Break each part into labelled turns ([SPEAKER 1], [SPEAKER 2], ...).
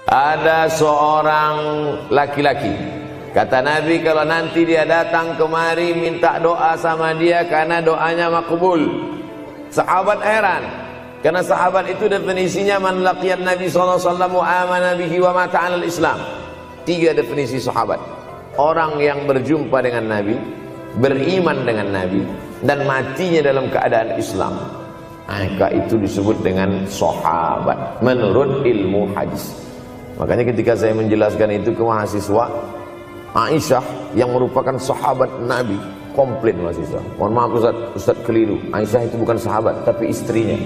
[SPEAKER 1] Ada seorang laki-laki, kata Nabi, kalau nanti dia datang kemari minta doa sama dia karena doanya makbul. Sahabat heran, karena sahabat itu definisinya man laqiyan Nabi sallallahu alaihi wasallam wa amana bihi wa mata 'alal Islam. 3 definisi sahabat. Orang yang berjumpa dengan Nabi, beriman dengan Nabi, dan matinya dalam keadaan Islam. Maka itu disebut dengan sahabat menurut ilmu hadis. Makanya ketika saya menjelaskan itu ke mahasiswa, Aisyah yang merupakan sahabat Nabi, komplain mahasiswa. Mohon maaf Ustaz keliru. Aisyah itu bukan sahabat tapi istrinya.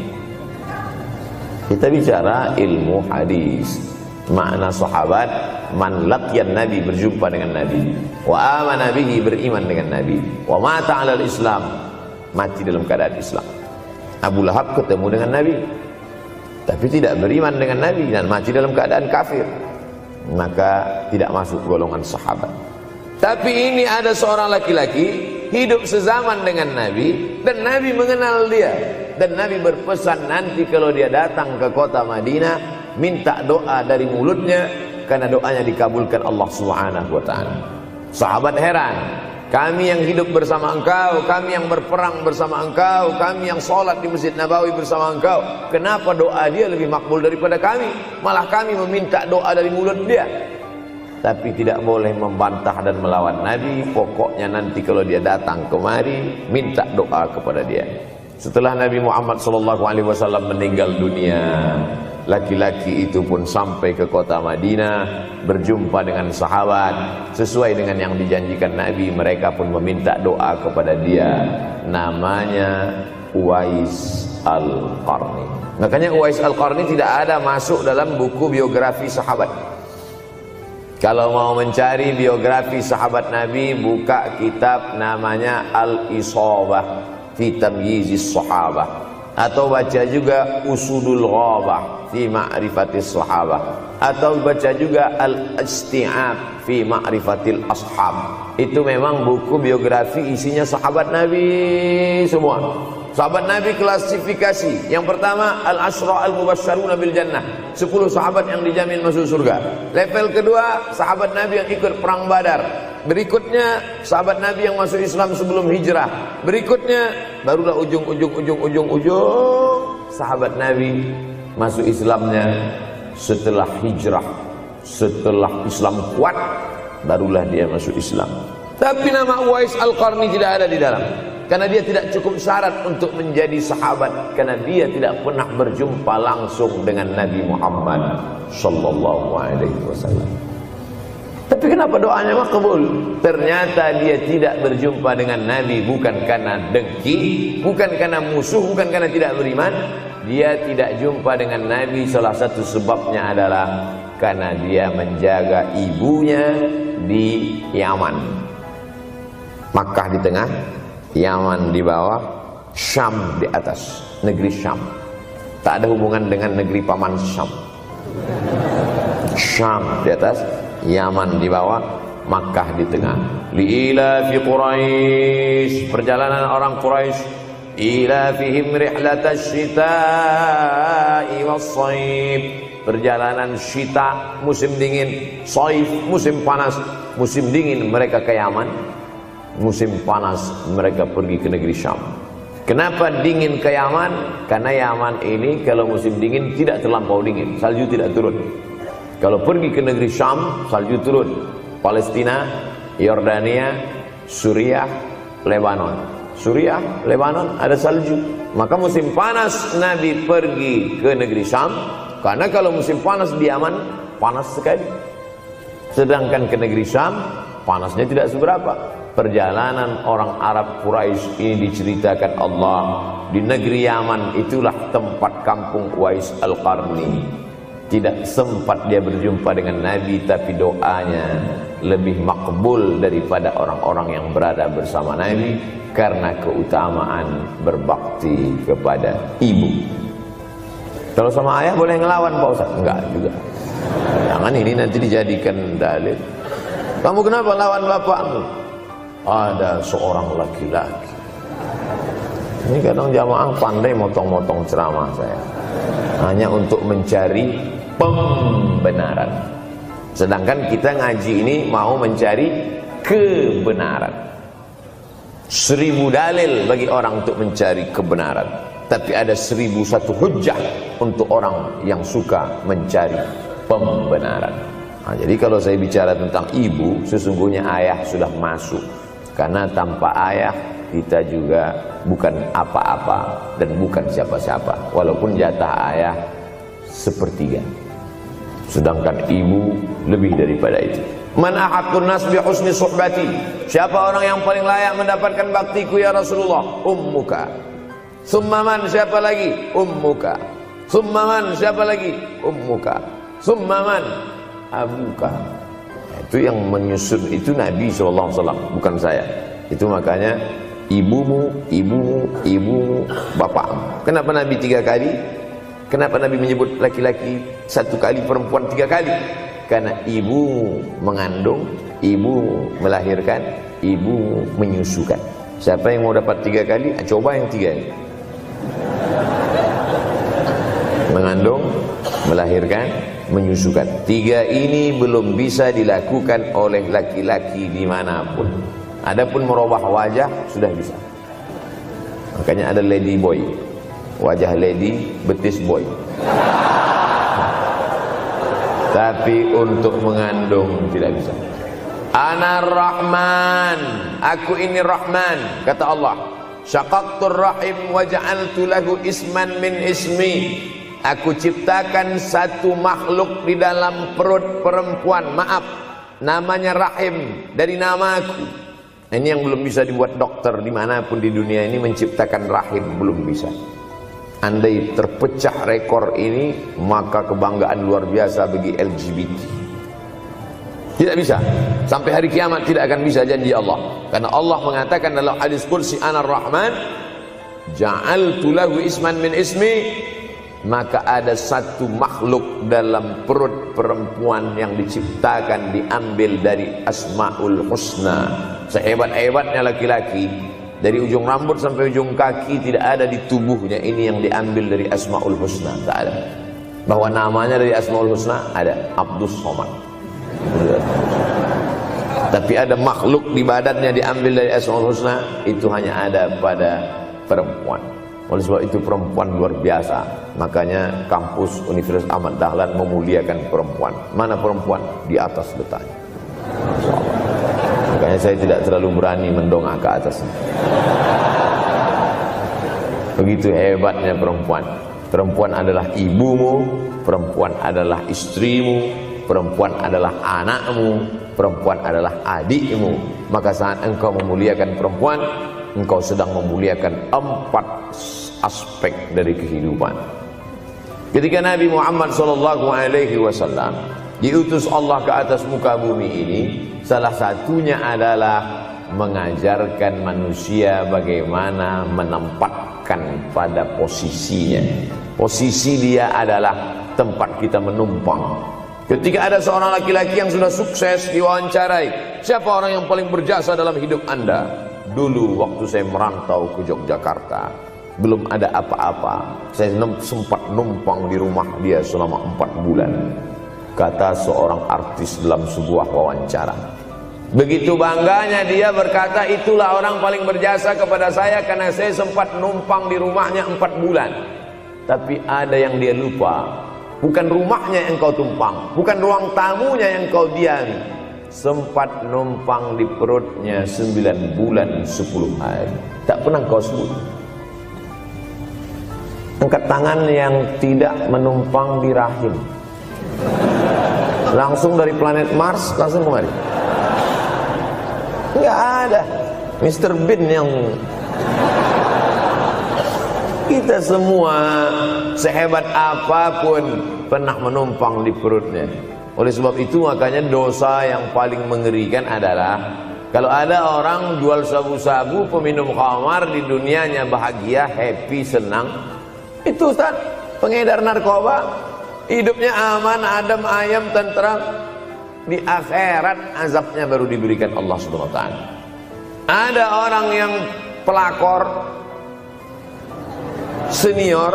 [SPEAKER 1] Kita bicara ilmu hadis. Makna sahabat, man laqiyan Nabi, berjumpa dengan Nabi, wa amana bihi, beriman dengan Nabi, wa mata 'alal Islam, mati dalam keadaan Islam. Abu Lahab ketemu dengan Nabi tapi tidak beriman dengan Nabi dan mati dalam keadaan kafir, maka tidak masuk golongan sahabat. Tapi ini ada seorang laki-laki hidup sezaman dengan Nabi dan Nabi mengenal dia, dan Nabi berpesan nanti kalau dia datang ke kota Madinah minta doa dari mulutnya karena doanya dikabulkan Allah Subhanahu wa taala. Sahabat heran, kami yang hidup bersama engkau, kami yang berperang bersama engkau, kami yang sholat di Masjid Nabawi bersama engkau, kenapa doa dia lebih makbul daripada kami? Malah kami meminta doa dari mulut dia. Tapi tidak boleh membantah dan melawan Nabi. Pokoknya nanti kalau dia datang kemari minta doa kepada dia. Setelah Nabi Muhammad SAW meninggal dunia, laki-laki itu pun sampai ke kota Madinah, berjumpa dengan sahabat. Sesuai dengan yang dijanjikan Nabi, mereka pun meminta doa kepada dia. Namanya Uwais Al-Qarni. Makanya Uwais Al-Qarni tidak ada masuk dalam buku biografi sahabat. Kalau mau mencari biografi sahabat Nabi, buka kitab namanya Al-Isabah fi Tamyizis Sahabah, atau baca juga Usudul Ghabah fi Ma'rifatis Sahabah, atau baca juga Al-Isti'ab fi Ma'rifatil Ashab. Itu memang buku biografi isinya sahabat Nabi semua. Sahabat Nabi klasifikasi. Yang pertama, Al-Ashra Al-Mubasysyaruna bil Jannah, 10 sahabat yang dijamin masuk surga. Level kedua, sahabat Nabi yang ikut perang Badar. Berikutnya, sahabat Nabi yang masuk Islam sebelum hijrah. Berikutnya, barulah ujung sahabat Nabi masuk Islamnya setelah hijrah. Setelah Islam kuat, barulah dia masuk Islam. Tapi nama Uwais Al-Qarni tidak ada di dalam, karena dia tidak cukup syarat untuk menjadi sahabat, karena dia tidak pernah berjumpa langsung dengan Nabi Muhammad sallallahu alaihi wasallam. Tapi kenapa doanya makbul? Ternyata dia tidak berjumpa dengan Nabi bukan karena dengki, bukan karena musuh, bukan karena tidak beriman. Dia tidak jumpa dengan Nabi, salah satu sebabnya adalah karena dia menjaga ibunya di Yaman. Makkah di tengah, Yaman di bawah, Syam di atas, negeri Syam. Tak ada hubungan dengan negeri paman Syam. Syam di atas, Yaman di bawah, Makkah di tengah. Liila fi Quraisy, perjalanan orang Quraisy. Ila fihim rihlatash shita'i was-shaib, perjalanan syita musim dingin, shaif musim panas. Musim dingin mereka ke Yaman, musim panas mereka pergi ke negeri Syam. Kenapa dingin ke Yaman? Karena Yaman ini kalau musim dingin tidak terlampau dingin, salju tidak turun. Kalau pergi ke negeri Syam, salju turun. Palestina, Yordania, Suriah, Lebanon. Suriah, Lebanon ada salju. Maka musim panas Nabi pergi ke negeri Syam, karena kalau musim panas di Yaman panas sekali. Sedangkan ke negeri Syam panasnya tidak seberapa. Perjalanan orang Arab Quraisy ini diceritakan Allah, di negeri Yaman itulah tempat kampung Uwais Al-Qarni. Tidak sempat dia berjumpa dengan Nabi, tapi doanya lebih makbul daripada orang-orang yang berada bersama Nabi, karena keutamaan berbakti kepada ibu. Kalau sama ayah boleh ngelawan Pak Ustaz? Enggak juga. Jangan ini nanti dijadikan dalil. Kamu kenapa lawan bapakmu? Ada seorang laki-laki. Ini kadang jamaah pandai motong-motong ceramah saya, hanya untuk mencari pembenaran. Sedangkan kita ngaji ini mau mencari kebenaran. 1000 dalil bagi orang untuk mencari kebenaran, tapi ada 1001 hujjah untuk orang yang suka mencari pembenaran. Nah, jadi kalau saya bicara tentang ibu, sesungguhnya ayah sudah masuk. Karena tanpa ayah kita juga bukan apa-apa dan bukan siapa-siapa. Walaupun jatah ayah sepertiga, sedangkan ibu lebih daripada itu. Man ahaqqun nas bi husni suhbati. Siapa orang yang paling layak mendapatkan baktiku ya Rasulullah? Ummuka. Summa man, siapa lagi? Ummuka. Summa man, siapa lagi? Ummuka. Summa man, abuka. Itu yang menyusun itu Nabi SAW, bukan saya. Itu makanya ibumu, ibumu, ibumu, bapakmu. Kenapa Nabi 3 kali? Kenapa Nabi menyebut laki-laki 1 kali, perempuan 3 kali? Karena ibumu mengandung, ibumu melahirkan, ibumu menyusukan. Siapa yang mau dapat 3 kali? Coba yang 3 ini. Mengandung, melahirkan, menyusukan. 3 ini belum bisa dilakukan oleh laki-laki dimanapun. Adapun merubah wajah sudah bisa. Makanya ada lady boy, wajah lady, betis boy. Tapi untuk mengandung tidak bisa. Ana Rahman, aku ini Rahman, kata Allah. Syaqaqtur rahim wa ja'altu lahu isman min ismi. Aku ciptakan satu makhluk di dalam perut perempuan, maaf, namanya rahim, dari namaku. Ini yang belum bisa dibuat dokter dimanapun di dunia ini, menciptakan rahim, belum bisa. Andai terpecah rekor ini, maka kebanggaan luar biasa bagi LGBT. Tidak bisa, sampai hari kiamat tidak akan bisa, janji Allah. Karena Allah mengatakan dalam hadis qudsi, Ana Rahman ja'altu lahu isman min ismi. Maka ada satu makhluk dalam perut perempuan yang diciptakan, diambil dari Asmaul Husna. Sehebat-hebatnya laki-laki, dari ujung rambut sampai ujung kaki tidak ada di tubuhnya ini yang diambil dari Asmaul Husna, tak ada. Bahwa namanya dari Asmaul Husna ada, Abdus Somad. Tapi ada makhluk di badannya diambil dari Asmaul Husna, itu hanya ada pada perempuan. Oleh sebab itu perempuan luar biasa. Makanya kampus Universitas Ahmad Dahlan memuliakan perempuan. Mana perempuan? Di atas letaknya. Makanya saya tidak terlalu berani mendongak ke atas. Begitu hebatnya perempuan. Perempuan adalah ibumu, perempuan adalah istrimu, perempuan adalah anakmu, perempuan adalah adikmu. Maka saat engkau memuliakan perempuan, engkau sedang memuliakan 4 aspek dari kehidupan. Ketika Nabi Muhammad SAW diutus Allah ke atas muka bumi ini, salah satunya adalah mengajarkan manusia bagaimana menempatkan pada posisinya. Posisi dia adalah tempat kita menumpang. Ketika ada seorang laki-laki yang sudah sukses diwawancarai, siapa orang yang paling berjasa dalam hidup Anda? Dulu waktu saya merantau ke Yogyakarta, belum ada apa-apa, saya sempat numpang di rumah dia selama 4 bulan, kata seorang artis dalam sebuah wawancara. Begitu bangganya dia berkata, itulah orang paling berjasa kepada saya karena saya sempat numpang di rumahnya 4 bulan. Tapi ada yang dia lupa, bukan rumahnya yang kau tumpang, bukan ruang tamunya yang kau diami, sempat numpang di perutnya 9 bulan 10 hari. Tak pernah kau sebut. Angkat tangan yang tidak menumpang di rahim. Langsung dari planet Mars langsung kemari. Enggak ada. Mr. Bean yang... Kita semua sehebat apapun pernah menumpang di perutnya. Oleh sebab itu makanya dosa yang paling mengerikan adalah kalau ada orang jual sabu-sabu, peminum khamar, di dunianya bahagia, happy, senang. Itu Ustaz, pengedar narkoba, hidupnya aman, adem, ayam, tentram. Di akhirat azabnya baru diberikan Allah Subhanahu wa taala. Ada orang yang pelakor senior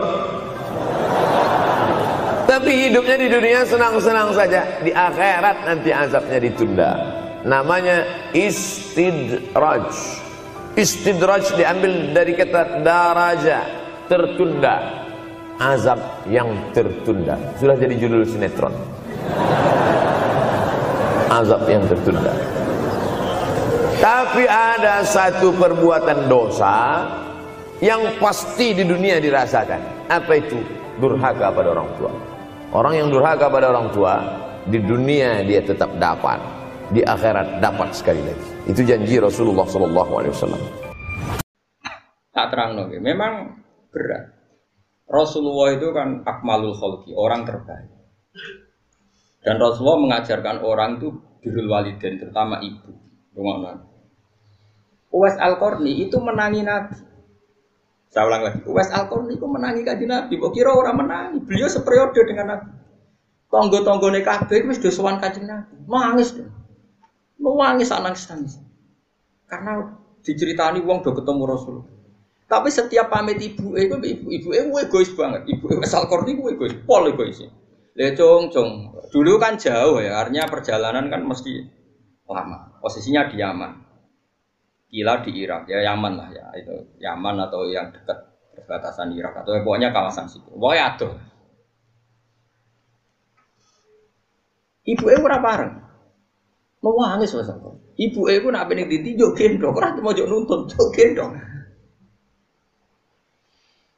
[SPEAKER 1] Tapi hidupnya di dunia senang-senang saja. Di akhirat nanti azabnya ditunda. Namanya istidraj. Istidraj diambil dari kata daraja, tertunda. Azab yang tertunda. Sudah jadi judul sinetron. Azab yang tertunda. Tapi ada satu perbuatan dosa yang pasti di dunia dirasakan. Apa itu? Durhaka pada orang tua. Orang yang durhaka pada orang tua, di dunia dia tetap dapat, di akhirat dapat sekali lagi. Itu janji Rasulullah SAW.
[SPEAKER 2] Tak terang lagi. Memang berat. Rasulullah itu kan akmalul khalqi, orang terbaik. Dan Rasulullah mengajarkan orang itu birrul walidain, terutama ibu. Uwais Al-Qarni itu menangi Nabi. Saya ulang lagi, Uwais Al-Qarni itu menangi kanjeng Nabi. Kok kira orang menangi? Beliau seperiode dengan Nabi. Tonggo-tonggone kabeh wis do sowan kanjeng Nabi. Nangis. Nangis nangis. Karena diceritani wong do ketemu Rasul. Tapi setiap pamit ibu egois banget. Ibu Uwais Al-Qarni ku egois, pol egois. Le cung. Dulu kan jauh ya, artinya perjalanan kan mesti lama. Posisinya di Yaman. Kila di Irak, ya Yaman lah ya, itu Yaman atau yang dekat perbatasan Irak atau pokoknya kawasan situ. Pokoknya aduh. Ibu ora bareng. Mau nangis Mas. Ibu nak pengen ditinjuk gendong, ora mau njuk nuntun, juk gendong.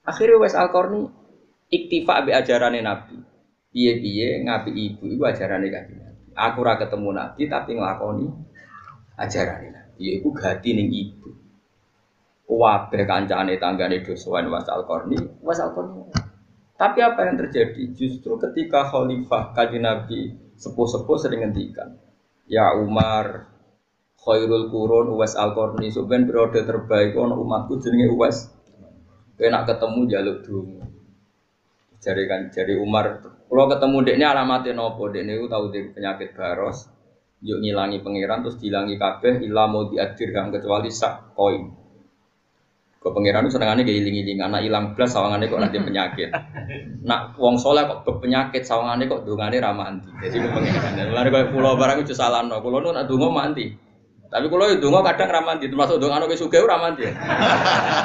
[SPEAKER 2] Akhirnya Uwais Al-Qarni iktifa be ajarane Nabi. Piye-piye ngapi ibu iku ajarane Kanjeng Nabi. Aku ora ketemu Nabi tapi nglakoni ajarane Nabi. Iku gati ning ibu. Kabeh kancane tanggane do sowan Uwais Al-Qarni. Tapi apa yang terjadi? Justru ketika khalifah Kanjeng Nabi sepuh-sepuh sering ngendikan, ya Umar khairul qurun Uwais Al-Qarni, sampeyan periode terbaik ana umatku jenenge Uwais. Kowe nak ketemu njaluk donga. Jari Umar, kalau ketemu dekne alamate napa? Dekne iku tau di penyakit baros. Yuk ngilangi pangeran terus dilangi kabeh ila mau diadir kang kecuali sak koin. Kok pangeran itu senengane ge iling-iling anak ilang blas sawangane kok nanti penyakit. Nak wong saleh kok penyakit sawangane kok dongane ra mandi. Jadi ku pangeran. Lare koyo kula barang iku salahno. Kula nu nak donga mandi. Tapi kula yo donga kadang ra mandi, termasuk dongane wis sugih ora mandi.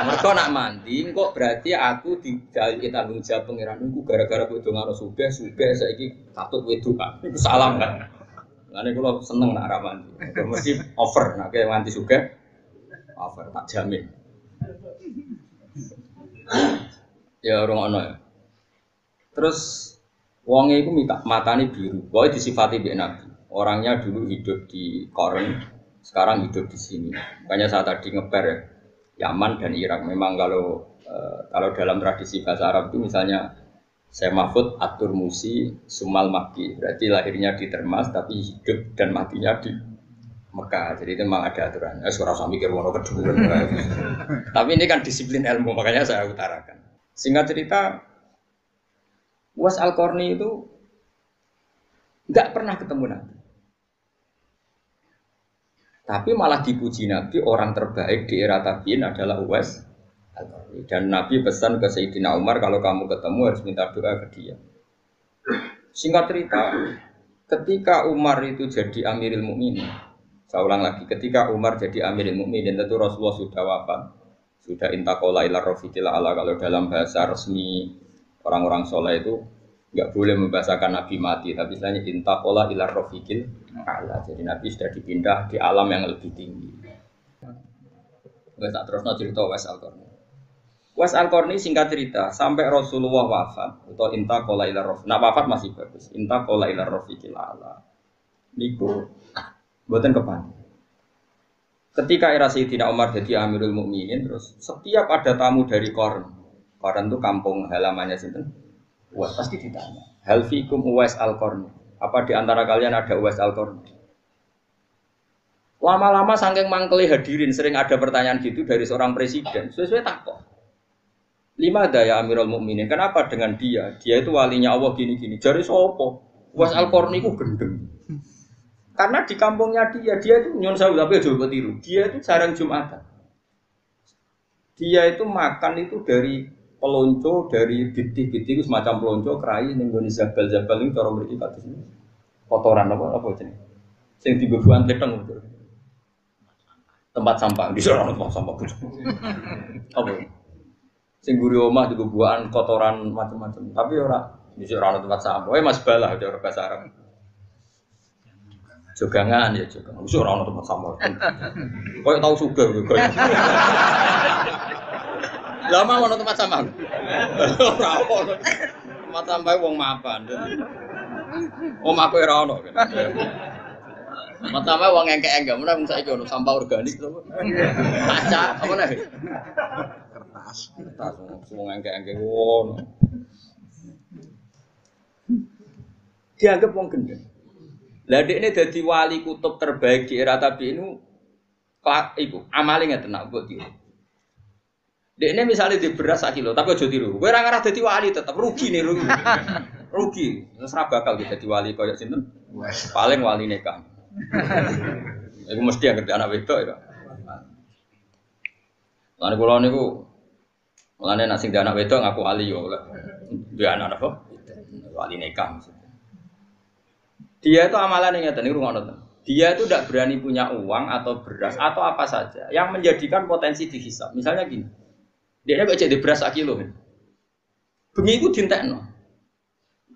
[SPEAKER 2] Mergo nak mandi kok berarti aku dijaliki tanggung jawab pangeran iku gara-gara kowe dongane sugih saiki katut wedokan. Iku salah kan. Lane kula seneng nak ra mandi. Mesti over nak kowe mandi sugih. Over tak jamin. Ya orang ono ya. Terus wonge iku matane biru. Pokoke disifati mbek Nabi. Orangnya dulu hidup di Koren, sekarang hidup di sini. Makanya saya tadi ngeper ya, Yaman dan Irak. Memang kalau dalam tradisi bahasa Arab itu misalnya saya Mahfud Atur Musi Sumal Makki. Berarti lahirnya di Termas tapi hidup dan matinya di Mekah, jadi itu memang ada aturan. Sekarang saya mikir mau kedua. Tapi ini kan disiplin ilmu, makanya saya utarakan. Singkat cerita, Uwais Al-Qarni itu nggak pernah ketemu Nabi, tapi malah dipuji Nabi orang terbaik di era tabiin adalah Uwais Al-Qarni. Dan Nabi pesan ke Sayyidina Umar kalau kamu ketemu harus minta doa ke dia. Singkat cerita, ketika Umar itu jadi Amirul Mukminin. Saya ulang lagi, ketika Umar jadi Amirul Mukminin tentu Rasulullah sudah wafat, sudah intaqala ila rafiqil ala. Kalau dalam bahasa resmi orang-orang soleh itu nggak boleh membahasakan Nabi mati, tapi istilahnya intaqala ila rafiqil ala. Jadi Nabi sudah dipindah di alam yang lebih tinggi. Tak terusno cerita Uwais Al-Qarni. Uwais Al-Qarni singkat cerita sampai Rasulullah wafat atau intaqala ila rafiq. Nah wafat masih bagus. Intaqala ila rafiqil ala. Niku buatan kepan. Ketika era Sayyidina Umar jadi Amirul Mukminin, terus setiap ada tamu dari Koren itu kampung halamannya sinten, Uwais pasti ditanya, hal fikum Uwais Al-Qarni? Apa di antara kalian ada Uwais Al-Qarni? Lama-lama saking mangkeli hadirin sering ada pertanyaan gitu dari seorang presiden. Sesuai takut. 5 daya Amirul Mukminin. Kenapa dengan dia? Dia itu walinya Allah gini-gini. Jari sopo? Uwais Al-Qarni ku gendeng. Karena di kampungnya dia itu nyon sewu tapi aja tiru. Dia itu jarang Jumatan. Dia itu makan itu dari pelonco dari biti-biti itu semacam pelonco kerai ning nggone zabal-zabal itu cara mriki kados kotoran apa jenenge. Sing dibebuan peteng tempat sampah di sana tempat sampah apa sing guri omah dibebuan kotoran macam-macam tapi ora di sana tempat sampah Mas Bala cara bahasa Arab jogangan ya jogangan wis ora ono tempat sampah koyo tau sugih koyo lama ono tempat sampah ora ono tempat sampah wong mapan omahku ora ono Matama wong engke-engke, mun wong saiki ono sampah organik to. Kaca, apa nih? Kertas. Kertas wong engke-engke ngono. Dianggap wong gendeng. Lah dekne dadi wali kutub terbaik di era tabi'in iku amale ngeten nak mbok tiru. Dekne misale di beras 1 kilo, tapi aja tiru. Kowe ora ngarah dadi wali tetep rugi nih rugi. Rugi. Wis ora bakal dadi wali koyo sinten? Paling wali nikah. Iku mesti yang ngerti anak wedok ya. Lan kula niku mulane nek sing anak wedok ngaku wali yo dia anak apa? Wali nikah maksudnya. Dia itu amalan yang ngeten niku ngono. Dia itu tidak berani punya uang atau beras atau apa saja yang menjadikan potensi dihisab. Misalnya gini. Dia kok jadi beras 1 kilo. Bengi iku dintekno.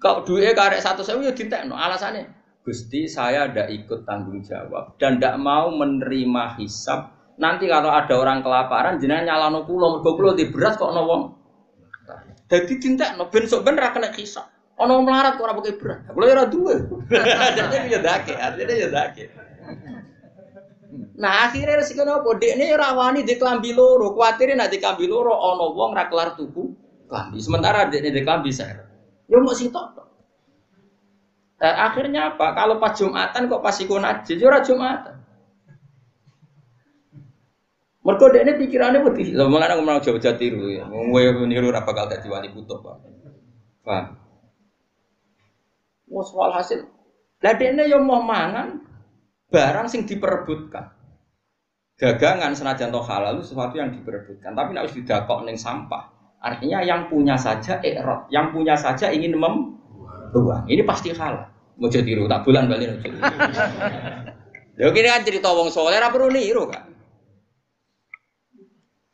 [SPEAKER 2] Kalau duitnya karek 1.000 ya dintekno. Alasannya Gusti saya tidak ikut tanggung jawab dan tidak mau menerima hisab. Nanti kalau ada orang kelaparan jenengan nyalano kula mergo kula di beras kok ono wong. Dadi dintekno ben sok ben ra kena hisab. Ono melarat kok ora pakai beras. Kula ora duwe. Jadi ya dake, artinya ya dake. Nah akhirnya resiko nopo dekne ora wani di klambi loro, kuwatire nek di klambi loro ono wong ra kelar tuku klambi. Sementara dekne di klambi ser. Yo mok sitok. Akhirnya apa? Kalau pas Jumatan kok pas iku najis, ora Jumatan. Mergo dekne pikirane wedi. Lha mulane aku mau Jawa tiru ya. Wong kowe niru ora bakal dadi wali kutub, Pak. Paham? Wes walhasil. Lah dekne yo mau mangan barang sing diperebutkan. Dagangan senajan to halal itu sesuatu yang diperebutkan, tapi nek wis didakok ning sampah. Artinya yang punya saja ikrot, yang punya saja ingin membuang. Ini pasti halal. Mau jadi tiru tak bulan balik aja. Lha kene kan cerita wong saleh ora perlu niru, Kak.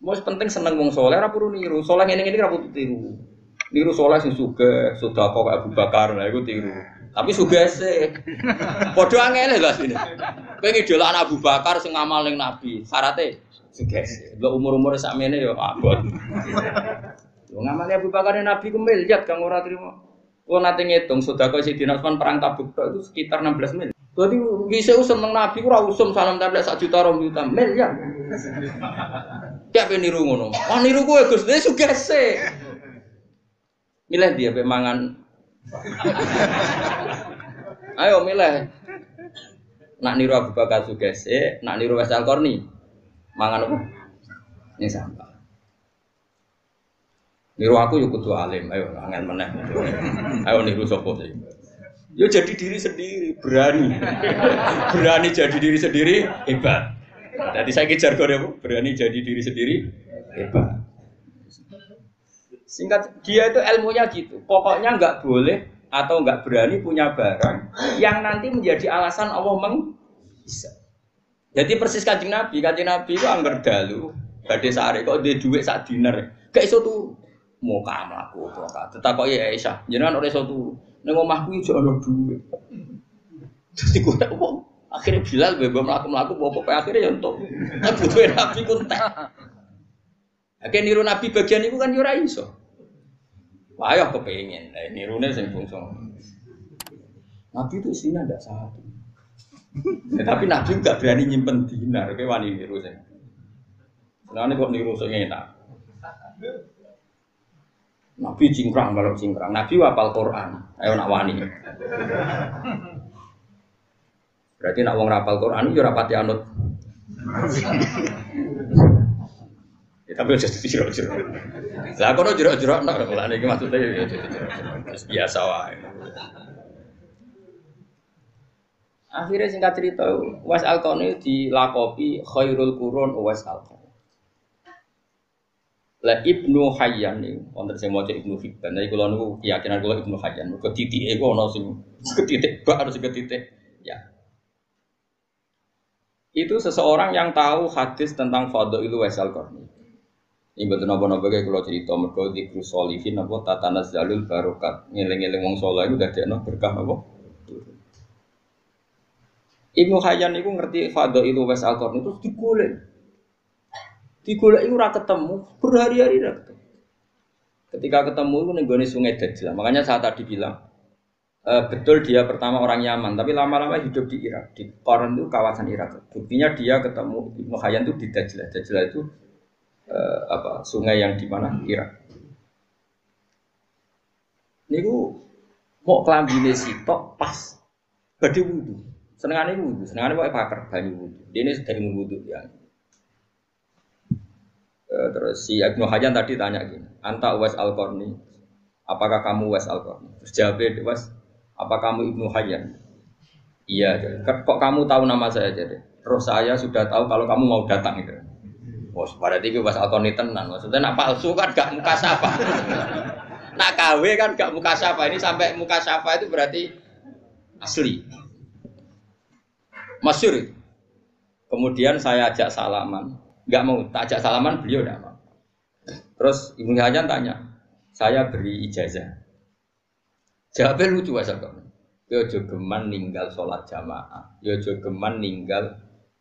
[SPEAKER 2] Wis penting seneng wong saleh ora perlu niru. Saleh ngene-ngene ora perlu tiru. Niru saleh sing sugih, sedekah kaya Abu Bakar lha iku tiru. Tapi sugih sih. Padha angel lho asline. Kowe ngidolakno Abu Bakar sing ngamal ning Nabi, syaratnya sugih sih. Lho umur-umur sakmene ya abot. Lho ngamal Abu Bakar ning Nabi ku miliat kang ora trimo. Kalau nanti ngitung sedekah Sayyidina Utsman perang Tabuk itu sekitar 16 miliar. Jadi bisa usum nang Nabi ora usum salam tablet 1 juta 2 juta miliar. Tiap niru ngono. Wah niru kowe Gus, dia sugih sih. Milih dia pe mangan. Ayo milih. Nak niru Abu Bakar sugih sih, nak niru Wes Al-Qarni. Mangan apa? Ini sampah. Niru aku yo kudu alim, ayo angel meneh. Ayo niru sapa sih? Yo jadi diri sendiri, berani. Berani jadi diri sendiri hebat. Jadi saya kejar jargon berani jadi diri sendiri hebat. Singkat dia itu ilmunya gitu. Pokoknya enggak boleh atau enggak berani punya barang yang nanti menjadi alasan Allah bisa. Jadi persis Kanjeng Nabi itu angger dalu badhe sare kok duwe dhuwit sak dinar. Gak iso tuh mau kamlaku kok. Tetakoki Aisyah, jenengan ora iso turu. Ning omahku iki ono dhuwit. Dadi kok wong akhire Bilal bebas mlaku-mlaku apa akhire ya entuk. Butuhe Nabi ku entek. Akhire niru Nabi bagian iku kan yo ora iso. Wah, ayo kepengin. Nirune sing bangsa. Nabi itu isinya ndak satu. Tapi Nabi enggak berani nyimpen dinar, kowe wani niru sing. Senane kok niru sing enak. Nabi cingkrang kalau cingkrang. Nabi hafal Quran. Ayo nak wani. Berarti nak wong hafal Quran yo ora pati anut. Ya, tapi aja jero-jero. Lah kono jero-jero nek mulane iki maksude ya biasa wae. Akhirnya singkat cerita, Uwais Al-Qarni dilakopi khairul qurun Uwais Al-Qarni. La Ibnu Hayyan niku wonten sing maca Ibnu Hibban. Nek kula niku keyakinan kula Ibnu Hayyan. Mergo titike ku ana sing ketitik bak harus ketitik. Ya. Itu seseorang yang tahu hadis tentang Fadhailul Uwais Al-Qarni. Ini betul napa-napa kayak kalau cerita mergo dzikru sholihin apa tatanazzalul barokat. Ngeling-eling wong saleh iku dadekno berkah apa? Ibnu Hayyan itu ngerti Fadhailul Uwais Al-Qarni itu digolek. Digolek ora ketemu, berhari-hari ora ketemu. Ketika ketemu itu ning gone Sungai Dajjal. Makanya saya tadi bilang betul dia pertama orang Yaman, tapi lama-lama hidup di Irak. Di Qarn itu kawasan Irak. Buktinya dia ketemu Ibnu Hayyan itu di Dajjal. Dajjal itu sungai yang di mana? Irak. Niku mau klambine sitok pas badhe wudu. Senengane wudu, senengane pokoke pakar banyu wudu. Dene sedang wudu ya. Terus si Ibnu Hayyan tadi tanya gini, Anta Uwais Al-Qarni, apakah kamu Uwais Al-Qarni? Terus jawabnya, Uwais, apa kamu Ibnu Hayyan? Iya, kok kamu tahu nama saya jadi? Terus saya sudah tahu kalau kamu mau datang itu. Wah, berarti itu Uwais Al-Qarni tenan. Maksudnya nak palsu kan gak muka syafa. Nak KW kan gak muka syafa. Ini sampai muka syafa itu berarti asli. Masyhur itu. Kemudian saya ajak salaman. Enggak mau, tak ajak salaman, beliau enggak mau. Terus Ibnu Hayyan tanya, saya beri ijazah. Jawabnya lucu asal kok. Yo jogeman ninggal sholat jamaah, yo jogeman ninggal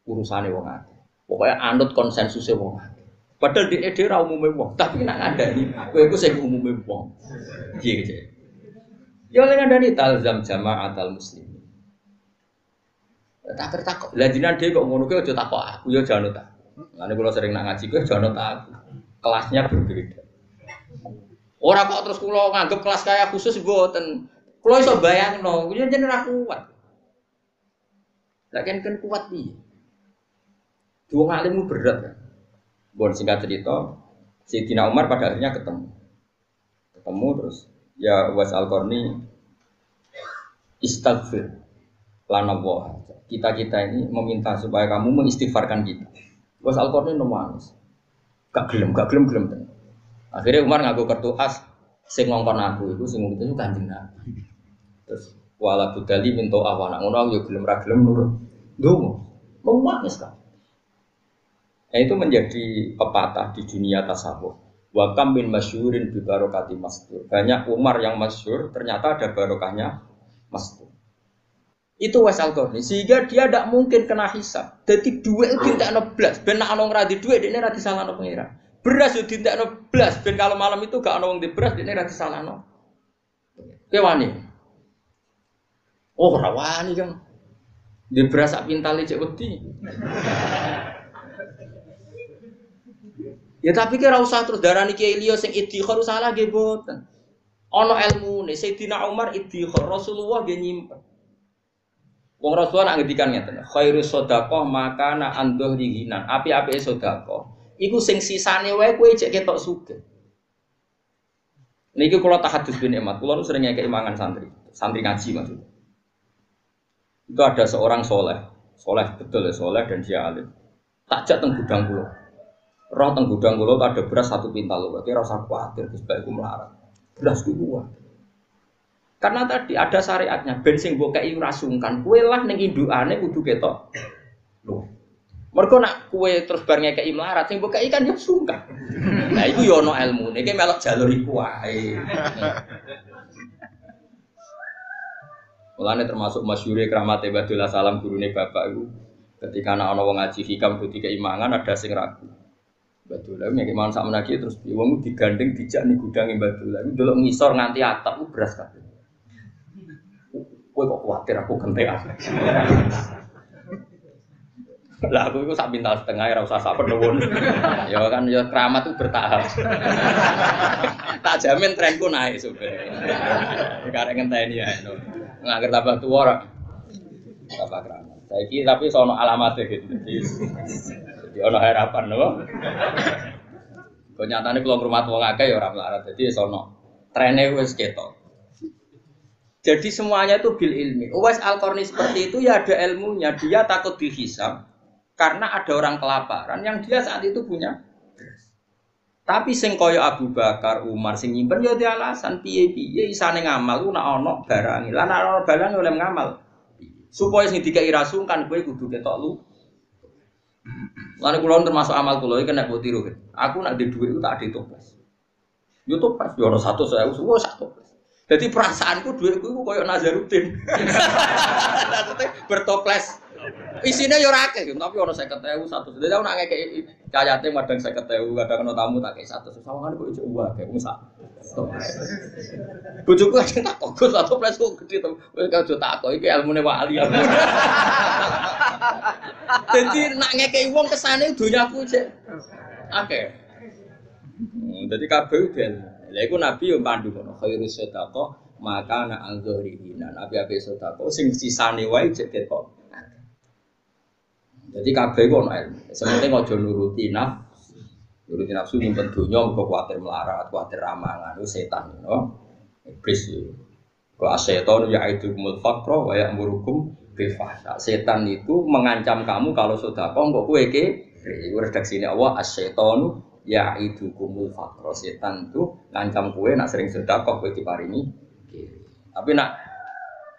[SPEAKER 2] urusane wong akeh. Pokoknya anut konsensusnya wong akeh. Padahal dia ra umume wong, tapi nak ngandani, kowe iku sing umume wong. Piye gitu. Yo lek ngandani talzam jama'atal muslimin. Tak tertakok. Lah jinan dhewe kok ngono kuwi aja takok aku, yo janut tak. Nanti kalau sering nak ngaji, gue jangan tahu kelasnya berbeda. Orang kok terus kalau nganggep kelas kayak khusus buatan, kalau iso bayang no, gue jadi ragu kuat. Lagian kan kuat nih. Dua ngalimmu berat kan. Bon singkat cerita, Sayyidina Umar pada akhirnya ketemu terus ya Uwais Al-Qarni istighfar lana Allah. Kita ini meminta supaya kamu mengistighfarkan kita. Uwais Al-Qarni nangis. Gak gelem. Akhirnya Umar ngaku kartu as sing ngongkon aku iku sing itu Kanjeng Nabi. Terus wala budali minta awana ngono yo gelem ra gelem nurut. Ndonga. Nangis kan. Itu menjadi pepatah di dunia tasawuf. Wa kam min masyhurin bi barokati mastur. Banyak Umar yang masyhur ternyata ada barokahnya mastur. Itu Uwais Al-Qarni sehingga dia tidak mungkin kena hisab. Jadi duit itu dintekno blas, ben nek ana wong ra di duit dekne ra disalahno pengira. Beras yo dintekno blas, ben kalau malam itu gak ana wong di beras dekne ra disalahno. Kowe wani. Oh, ora wani kan. Di beras sak pintale cek wedi. Ya tapi kira usah terus darani Kiai liya sing idhikhar salah nggih mboten. Ana ilmune Sayyidina Umar idhikhar, Rasulullah nggih nyimpen. Wong Rasulullah nak ngendikan ngeten, khairus shadaqah makana andhur dihinan. Api-apike sedekah iku sing sisane wae kowe cek ketok sugih. Niki kula tahadus bin Ahmad, kula nu sering ngekeki mangan santri ngaji maksudnya. Itu ada seorang soleh betul ya soleh dan dia alim. Takjak teng gudang kula. Roh teng gudang kula ada beras satu pintal lho, kira ora usah kuwatir Gus Bae ku melarat. Beras ku kuat. Karena tadi ada syariatnya, ben sing mbok kei ora sungkan, kowe lah ning indukane kudu ketok. Lho. Mergo nak kowe terus bar ngekeki melarat, sing mbok kei kan yo sungkan. Nah iku yo ana ilmune, iki melok jalur iku wae. Mulane termasuk masyhure kramate Badullah Salam gurune bapak iku, ketika ana wong ngaji hikam kudu keimangan ada sing ragu. Badullah nek mangan sak menaki terus wong digandeng dijak ning gudange Badullah. Iku delok ngisor nganti atap ku beras kabeh. Kowe kok kuwatir aku gentekan. Lah aku iku sak pintal setengah ora usah sak penuwun. Ya kan ya keramat itu bertahap. Tak jamin trenku naik supaya. Karek ngenteni ya. Ngangger tambah tuwa ora. Tambah keramat. Saiki tapi sono alamate gitu. Jadi ono harapan lho. Kok nyatane kula ngrumat wong akeh ya ora melarat. Dadi sono trene wis ketok. Jadi semuanya itu bil ilmi. Uwais Al-Qarni seperti itu ya ada ilmunya. Dia takut dihisab karena ada orang kelaparan yang dia saat itu punya beras. Tapi sing kaya Abu Bakar, Umar sing nyimpen ya di alasan piye-piye isane ngamal ku nek ana barang. Lah nek ana barang oleh ngamal. Supaya sing dikai rasungkan kowe kudu ketok lu. Lan kula termasuk amal kula iki nek mbok tiru. Aku nek duwe dhuwit ku tak ade toples. Yo toples yo ana 100.000 suwe sak toples. Dadi perasaanku dhuwitku iku koyo Nazaruddin. Maksudnya bertoples. Isine yo ora akeh, tapi ana 50.000 100. Dadi aku nak ngekeki cayate madang 50.000, kadang ana tamu tak kei 100. Sawangane kok ijo wae, wong sak. Bojoku kadang tak kok toples kok gedhe to. Kowe aja takok iki ilmune wali. Dadi nak ngekeki wong kesane donyaku sik akeh. Dadi kabeh ben. Lha iku Nabi yo pandu ngono, khairus sedekah maka ana al-dzahirina. Nabi sedekah sing sisane wae jek ketok. Jadi kabeh kok ana ilmu. Sementing aja nuruti nafsu. Nuruti nafsu nyimpen donya mergo kuwatir melarat, kuwatir ramangan, itu setan, no? Iblis itu. Wa asyaiton ya'idukumul faqra wa ya'murukum bil fahsya. Setan itu mengancam kamu kalau sedekah kok kowe iki. Iku redaksine Allah asyaitonu ya'idukumul faqra. Setan itu ngancam kowe nak sering sedekah kowe diparingi. Tapi nak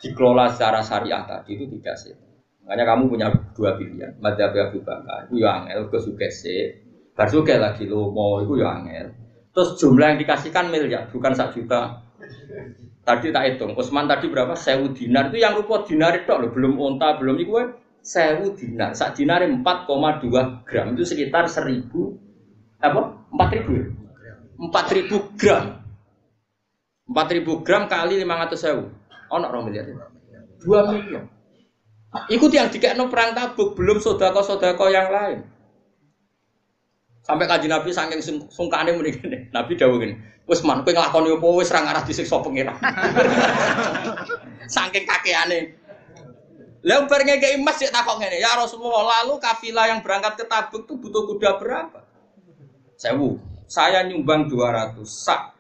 [SPEAKER 2] dikelola secara syariah tadi itu tidak sih. Makanya kamu punya dua pilihan. Madzhab Abu Bakar itu ya angel ke sugese. Bar sugih lagi lo mau itu ya angel. Terus jumlah yang dikasihkan miliar, bukan 1 juta. Tadi tak hitung. Utsman tadi berapa? 1000 dinar. Itu yang rupa dinar itu loh, belum unta, belum itu 1000 dinar. Sak dinar 4,2 gram. Itu sekitar 1000 apa? 4000. 4000 gram. 4000 gram kali 500.000. Ono 2 miliar. 2 miliar. Ikut yang dikekno perang Tabuk, belum sedekah-sedekah yang lain. Sampai Kanjeng Nabi saking sungkane muni ngene. Nabi dawuh ngene, "Wis man kowe nglakoni apa wis ra ngarah disiksa pengira." Saking kakeane. Lah bar ngekeki emas sik takok ngene, "Ya Rasulullah, lalu kafilah yang berangkat ke Tabuk itu butuh kuda berapa?" 1000. Saya nyumbang 200 sak.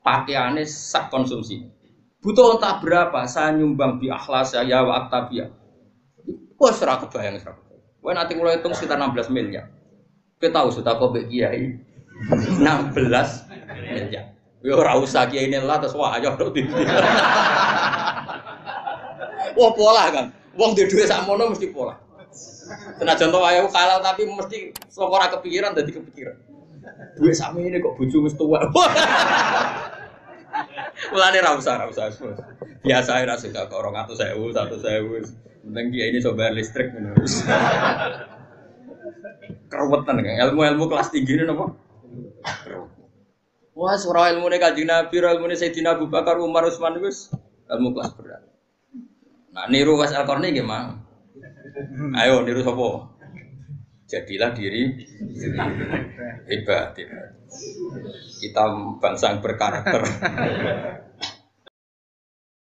[SPEAKER 2] Pakaiane sak konsumsi. Butuh entah berapa, saya nyumbang bi akhlas ya wa aktabiyah. Wah, serah kebayang serah. Wah, nanti mulai hitung sekitar 16 miliar. Kita tahu sudah kau kiai 16 miliar. Yo ora usah kiai ini lah terus wah ayo tok dindi. Wah, pola kan. Wong duwe dhuwit sakmono mesti pola. Senajan to ayo halal tapi mesti sok ora kepikiran dadi kepikiran. Dhuwit sakmene kok bojo wis tuwa. Mulane ra usah. Biasa ae ra suka kok 200.000, 100.000. Penting kiai ini coba listrik ngono. Keruwetan kan ilmu-ilmu kelas tinggi ini napa? Wah, surah ilmune Kanjeng Nabi, ilmune Sayyidina Abu Bakar, Umar, Utsman wis ilmu kelas berat. Nah, niru Wes Al-Qarni nggih, Mang. Ayo niru sapa? Jadilah diri hebat. Kita bangsa yang berkarakter.